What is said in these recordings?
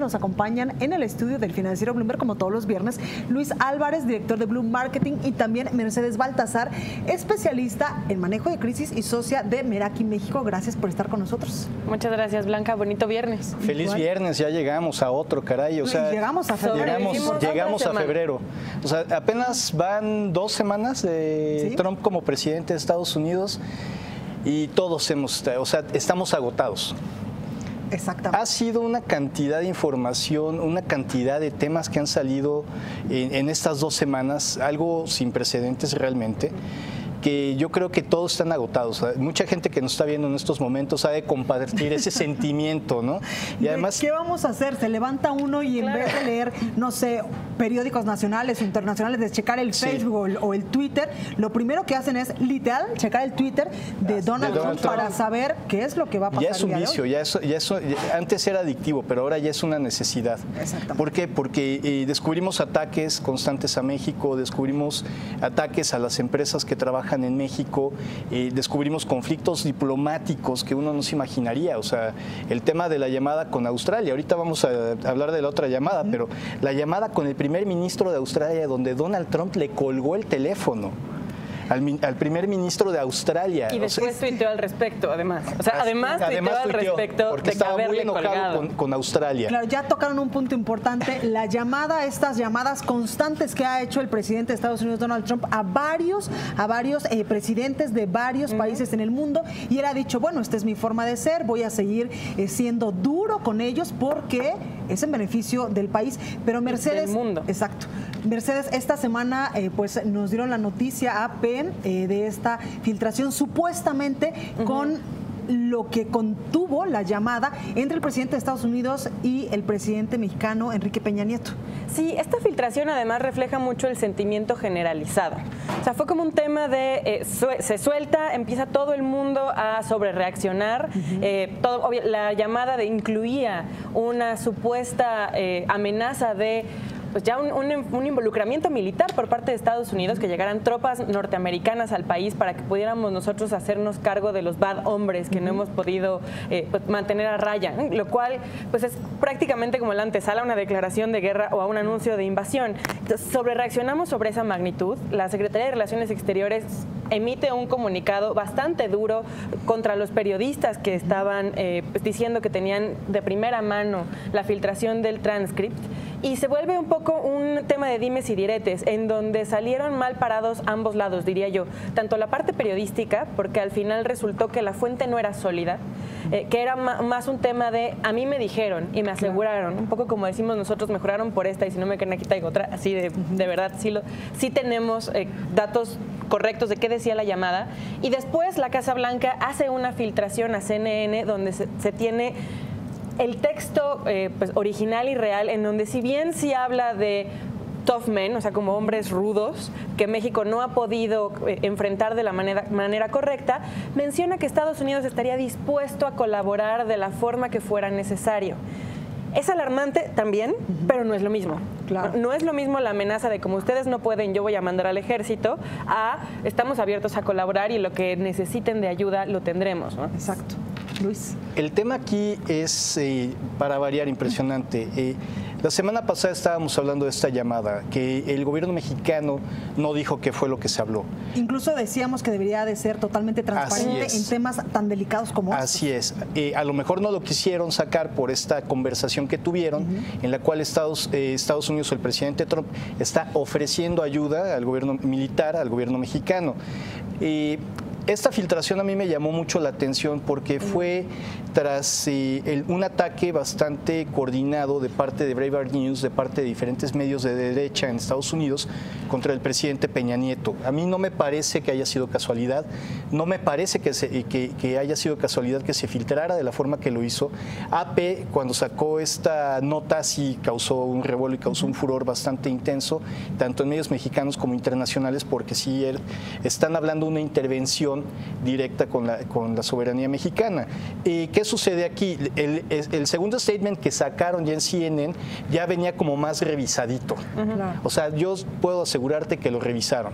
que nos acompañan en el estudio del Financiero Bloomberg, como todos los viernes, Luis Álvarez, director de Bloom Marketing, y también Mercedes Baltasar, especialista en manejo de crisis y socia de Meraki México. Gracias por estar con nosotros. Muchas gracias, Blanca. Bonito viernes. Feliz viernes, ya llegamos a otro, caray. O sea, llegamos a febrero. Llegamos a febrero. O sea, apenas van 2 semanas de Trump como presidente de Estados Unidos y todos estamos agotados. Exactamente. Ha sido una cantidad de información, una cantidad de temas que han salido en estas 2 semanas, algo sin precedentes realmente, que yo creo que todos están agotados. Mucha gente que nos está viendo en estos momentos ha de compartir ese sentimiento, ¿no? Y además, ¿qué vamos a hacer? Se levanta uno y en vez de leer, no sé, periódicos nacionales o internacionales, de checar el Facebook o el Twitter, lo primero que hacen es literal checar el Twitter de Donald Trump para saber qué es lo que va a pasar. Ya es un vicio, antes era adictivo, pero ahora ya es una necesidad. Exactamente. ¿Por qué? Porque descubrimos ataques constantes a México, descubrimos ataques a las empresas que trabajan en México, descubrimos conflictos diplomáticos que uno no se imaginaría. O sea, el tema de la llamada con Australia, ahorita vamos a hablar de la otra llamada, pero la llamada con el primer ministro de Australia, donde Donald Trump le colgó el teléfono al primer ministro de Australia. Y después tuiteó al respecto, además. O sea, además tuiteó al respecto porque de estaba muy haberle enojado colgado. con Australia. Claro, ya tocaron un punto importante, la llamada, estas llamadas constantes que ha hecho el presidente de Estados Unidos, Donald Trump, a varios presidentes de varios países en el mundo, y él ha dicho, bueno, esta es mi forma de ser, voy a seguir siendo duro con ellos porque es en beneficio del país. Pero Mercedes, del mundo. Exacto. Mercedes, esta semana pues nos dieron la noticia AP de esta filtración supuestamente con lo que contuvo la llamada entre el presidente de Estados Unidos y el presidente mexicano Enrique Peña Nieto. Sí, esta filtración además refleja mucho el sentimiento generalizado. O sea, fue como un tema de se suelta, empieza todo el mundo a sobrereaccionar. La llamada incluía una supuesta amenaza de pues ya un involucramiento militar por parte de Estados Unidos, que llegaran tropas norteamericanas al país para que pudiéramos nosotros hacernos cargo de los bad hombres que no hemos podido pues, mantener a raya, lo cual pues es prácticamente como la antesala a una declaración de guerra o a un anuncio de invasión. Entonces, reaccionamos sobre esa magnitud. La Secretaría de Relaciones Exteriores emite un comunicado bastante duro contra los periodistas que estaban pues, diciendo que tenían de primera mano la filtración del transcript. Y se vuelve un poco un tema de dimes y diretes, en donde salieron mal parados ambos lados, diría yo. Tanto la parte periodística, porque al final resultó que la fuente no era sólida, que era más un tema de a mí me dijeron y me aseguraron, un poco como decimos nosotros, mejoraron por esta y si no me creen aquí traigo otra, así de verdad, sí tenemos datos correctos de qué decía la llamada. Y después la Casa Blanca hace una filtración a CNN donde se tiene el texto pues, original y real, en donde si bien sí habla de tough men, o sea, como hombres rudos, que México no ha podido enfrentar de la manera correcta, menciona que Estados Unidos estaría dispuesto a colaborar de la forma que fuera necesario. Es alarmante también, pero no es lo mismo. Claro. No es lo mismo la amenaza de como ustedes no pueden, yo voy a mandar al ejército, a estamos abiertos a colaborar y lo que necesiten de ayuda lo tendremos, ¿no? Exacto. Luis. El tema aquí es, para variar, impresionante. La semana pasada estábamos hablando de esta llamada, que el gobierno mexicano no dijo qué fue lo que se habló. Incluso decíamos que debería de ser totalmente transparente en temas tan delicados como estos. Así es. A lo mejor no lo quisieron sacar por esta conversación que tuvieron, en la cual Estados Unidos, el presidente Trump, está ofreciendo ayuda al gobierno militar, al gobierno mexicano. Esta filtración a mí me llamó mucho la atención porque fue tras un ataque bastante coordinado de parte de Breitbart News, de parte de diferentes medios de derecha en Estados Unidos contra el presidente Peña Nieto. A mí no me parece que haya sido casualidad, no me parece que haya sido casualidad que se filtrara de la forma que lo hizo. AP, cuando sacó esta nota, sí causó un revuelo y causó un furor bastante intenso, tanto en medios mexicanos como internacionales, porque sí están hablando de una intervención directa con la soberanía mexicana. ¿Qué sucede aquí? El segundo statement que sacaron ya en CNN ya venía como más revisadito. O sea, yo puedo asegurarte que lo revisaron.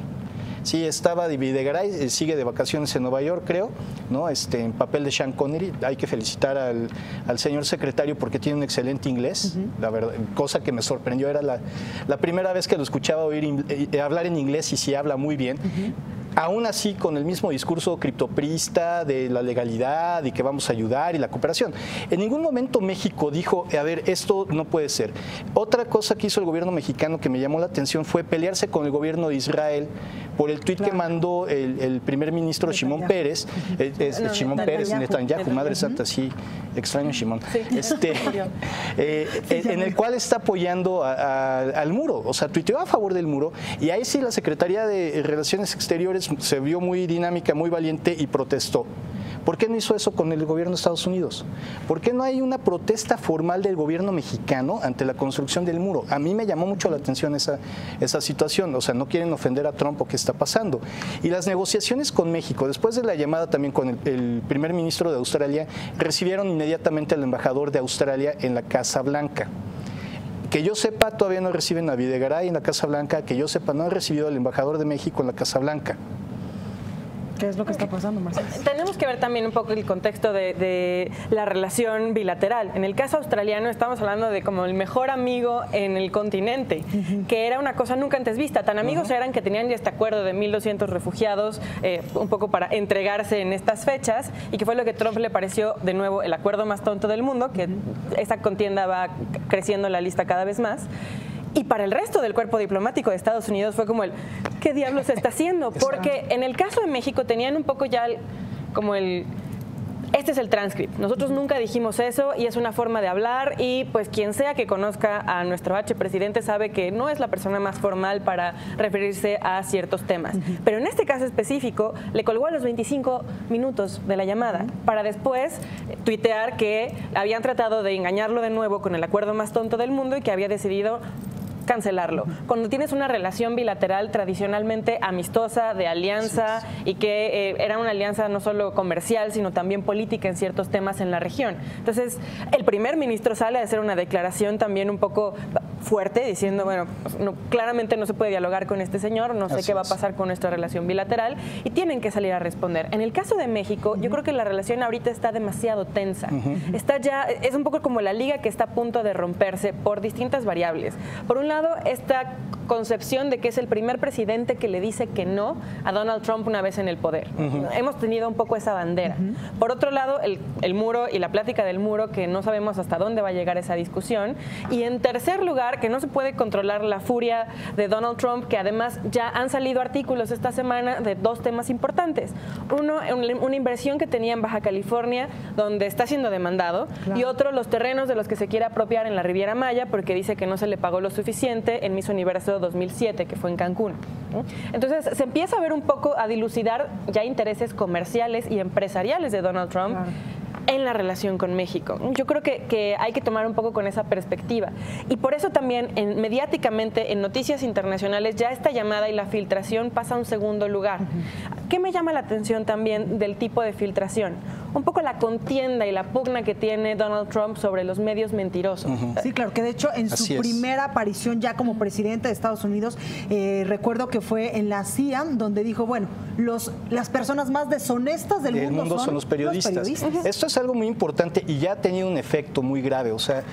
Sí, estaba de Videgaray, sigue de vacaciones en Nueva York, creo, ¿no? En papel de Sean Connery. Hay que felicitar al señor secretario porque tiene un excelente inglés, la verdad, cosa que me sorprendió. Era la primera vez que lo escuchaba hablar en inglés y sí habla muy bien. Aún así, con el mismo discurso criptoprista de la legalidad y que vamos a ayudar y la cooperación. En ningún momento México dijo, a ver, esto no puede ser. Otra cosa que hizo el gobierno mexicano que me llamó la atención fue pelearse con el gobierno de Israel por el tuit que mandó el primer ministro Shimon Peres, Netanyahu, madre santa, sí, extraño Shimon, en el cual está apoyando al muro, o sea, tuiteó a favor del muro, y ahí sí la Secretaría de Relaciones Exteriores se vio muy dinámica, muy valiente y protestó. ¿Por qué no hizo eso con el gobierno de Estados Unidos? ¿Por qué no hay una protesta formal del gobierno mexicano ante la construcción del muro? A mí me llamó mucho la atención esa situación. O sea, no quieren ofender a Trump o qué está pasando. Y las negociaciones con México, después de la llamada también con el primer ministro de Australia, recibieron inmediatamente al embajador de Australia en la Casa Blanca. Que yo sepa, todavía no reciben a Videgaray en la Casa Blanca. Que yo sepa, no han recibido al embajador de México en la Casa Blanca. ¿Qué es lo que está pasando, Marcelo? Tenemos que ver también un poco el contexto de la relación bilateral. En el caso australiano estamos hablando de como el mejor amigo en el continente, que era una cosa nunca antes vista. Tan amigos eran que tenían ya este acuerdo de 1.200 refugiados, un poco para entregarse en estas fechas, y que fue lo que Trump le pareció, de nuevo, el acuerdo más tonto del mundo, que esa contienda va creciendo en la lista cada vez más. Y para el resto del cuerpo diplomático de Estados Unidos fue como ¿qué diablos se está haciendo? Porque en el caso de México tenían un poco ya este es el transcript. Nosotros nunca dijimos eso y es una forma de hablar, y pues quien sea que conozca a nuestro presidente sabe que no es la persona más formal para referirse a ciertos temas. Pero en este caso específico le colgó a los 25 minutos de la llamada para después tuitear que habían tratado de engañarlo de nuevo con el acuerdo más tonto del mundo y que había decidido cancelarlo. Cuando tienes una relación bilateral tradicionalmente amistosa, de alianza, y que era una alianza no solo comercial, sino también política en ciertos temas en la región. Entonces, el primer ministro sale a hacer una declaración también un poco fuerte, diciendo, bueno, claramente no se puede dialogar con este señor, no sé qué va a pasar con nuestra relación bilateral, y tienen que salir a responder. En el caso de México, yo creo que la relación ahorita está demasiado tensa. Está ya, es un poco como la liga que está a punto de romperse por distintas variables. Por un lado, esta concepción de que es el primer presidente que le dice que no a Donald Trump una vez en el poder. Hemos tenido un poco esa bandera. Por otro lado, el muro y la plática del muro, que no sabemos hasta dónde va a llegar esa discusión. Y en tercer lugar, que no se puede controlar la furia de Donald Trump, que además ya han salido artículos esta semana de dos temas importantes. Uno, una inversión que tenía en Baja California, donde está siendo demandado, y otro, los terrenos de los que se quiere apropiar en la Riviera Maya, porque dice que no se le pagó lo suficiente en Miss Universo 2007, que fue en Cancún. Entonces se empieza a ver un poco, a dilucidar ya intereses comerciales y empresariales de Donald Trump en la relación con México. Yo creo que hay que tomar un poco con esa perspectiva. Y por eso también, mediáticamente, en noticias internacionales, ya esta llamada y la filtración pasa a un segundo lugar. ¿Qué me llama la atención también del tipo de filtración? Un poco la contienda y la pugna que tiene Donald Trump sobre los medios mentirosos. Sí, claro, que de hecho en su primera aparición ya como presidente de Estados Unidos, recuerdo que fue en la CIA, donde dijo, bueno, las personas más deshonestas del mundo son los periodistas. Esto es algo muy importante y ya ha tenido un efecto muy grave. O sea,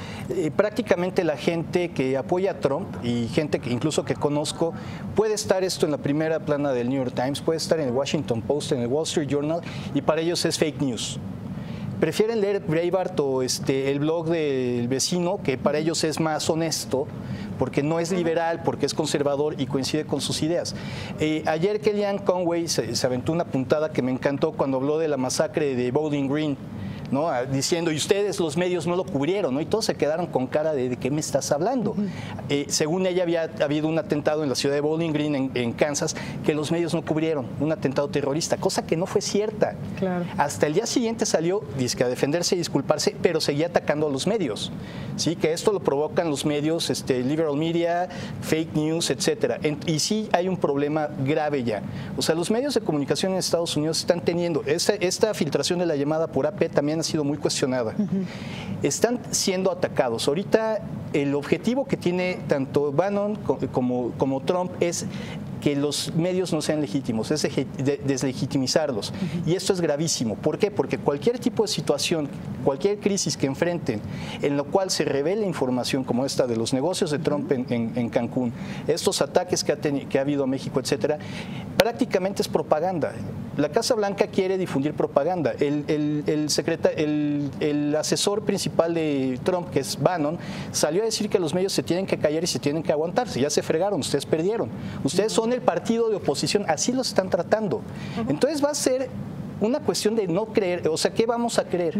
prácticamente la gente que apoya a Trump y gente que incluso que conozco, puede estar esto en la primera plana del New York Times, puede estar en el Washington Post, en el Wall Street Journal, y para ellos es fake news. Prefieren leer Breitbart o el blog del vecino, que para ellos es más honesto, porque no es liberal, porque es conservador y coincide con sus ideas. Ayer Kellyanne Conway se aventó una puntada que me encantó cuando habló de la masacre de Bowling Green, ¿no? Diciendo, y ustedes los medios no lo cubrieron, ¿no? Y todos se quedaron con cara de qué me estás hablando. Según ella había habido un atentado en la ciudad de Bowling Green, en Kansas, que los medios no cubrieron, un atentado terrorista, cosa que no fue cierta. Claro. Hasta el día siguiente salió, dizque a defenderse y disculparse, pero seguía atacando a los medios. ¿Sí? Que esto lo provocan los medios, liberal media, fake news, etcétera. Y sí hay un problema grave ya. O sea, los medios de comunicación en Estados Unidos están teniendo, esta filtración de la llamada por AP también ha sido muy cuestionada. Están siendo atacados. Ahorita el objetivo que tiene tanto Bannon como Trump es que los medios no sean legítimos, es deslegitimizarlos. Y esto es gravísimo. ¿Por qué? Porque cualquier tipo de situación, cualquier crisis que enfrenten, en lo cual se revele información como esta de los negocios de Trump en Cancún, estos ataques que ha habido a México, etcétera, prácticamente es propaganda. La Casa Blanca quiere difundir propaganda. El asesor principal de Trump, que es Bannon, salió a decir que los medios se tienen que callar y se tienen que aguantarse. Ya se fregaron, ustedes perdieron. Ustedes son el partido de oposición, así los están tratando. Entonces va a ser una cuestión de no creer, o sea, ¿qué vamos a creer?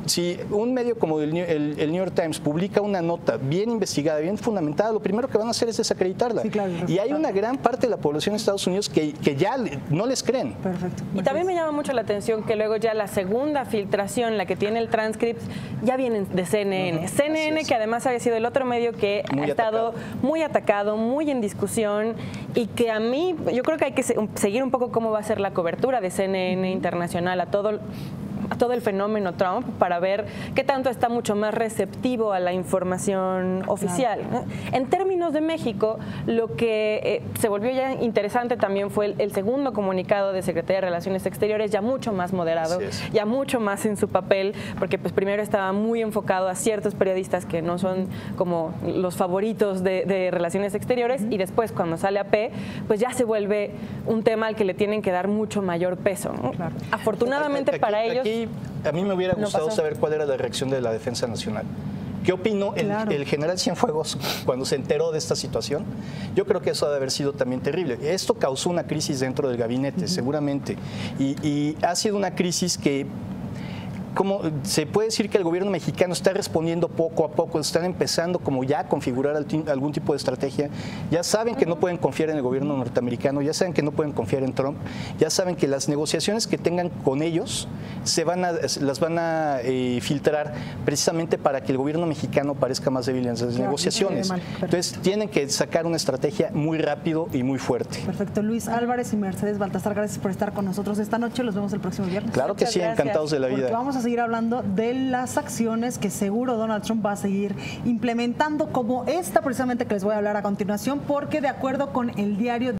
Si un medio como el New York Times publica una nota bien investigada, bien fundamentada, lo primero que van a hacer es desacreditarla. Sí, claro, y hay una gran parte de la población de Estados Unidos que ya no les creen. Perfecto. Y también me llama mucho la atención que luego ya la segunda filtración, la que tiene el transcript, ya vienen de CNN. CNN, que además había sido el otro medio que ha estado muy atacado, muy en discusión, y que a mí, yo creo que hay que seguir un poco cómo va a ser la cobertura de CNN internacional a todo el fenómeno Trump para ver qué tanto está mucho más receptivo a la información oficial. Claro. En términos de México, lo que se volvió ya interesante también fue el segundo comunicado de Secretaría de Relaciones Exteriores, ya mucho más moderado, ya mucho más en su papel, porque pues primero estaba muy enfocado a ciertos periodistas que no son como los favoritos de Relaciones Exteriores, y después cuando sale AP, pues ya se vuelve un tema al que le tienen que dar mucho mayor peso, ¿no? Claro. Afortunadamente para ellos... A mí me hubiera gustado saber cuál era la reacción de la Defensa Nacional. ¿Qué opinó el general Cienfuegos cuando se enteró de esta situación? Yo creo que eso ha de haber sido también terrible. Esto causó una crisis dentro del gabinete, seguramente. Y ha sido una crisis que... Como se puede decir que el gobierno mexicano está respondiendo poco a poco, están empezando como ya a configurar algún tipo de estrategia, ya saben que no pueden confiar en el gobierno norteamericano, ya saben que no pueden confiar en Trump, ya saben que las negociaciones que tengan con ellos las van a filtrar precisamente para que el gobierno mexicano parezca más débil en esas negociaciones. Entonces tienen que sacar una estrategia muy rápido y muy fuerte. Perfecto. Luis Álvarez y Mercedes Baltasar, gracias por estar con nosotros esta noche. Los vemos el próximo viernes. Claro que sí, encantados de la vida. Porque vamos a seguir hablando de las acciones que seguro Donald Trump va a seguir implementando, como esta precisamente que les voy a hablar a continuación, porque de acuerdo con el diario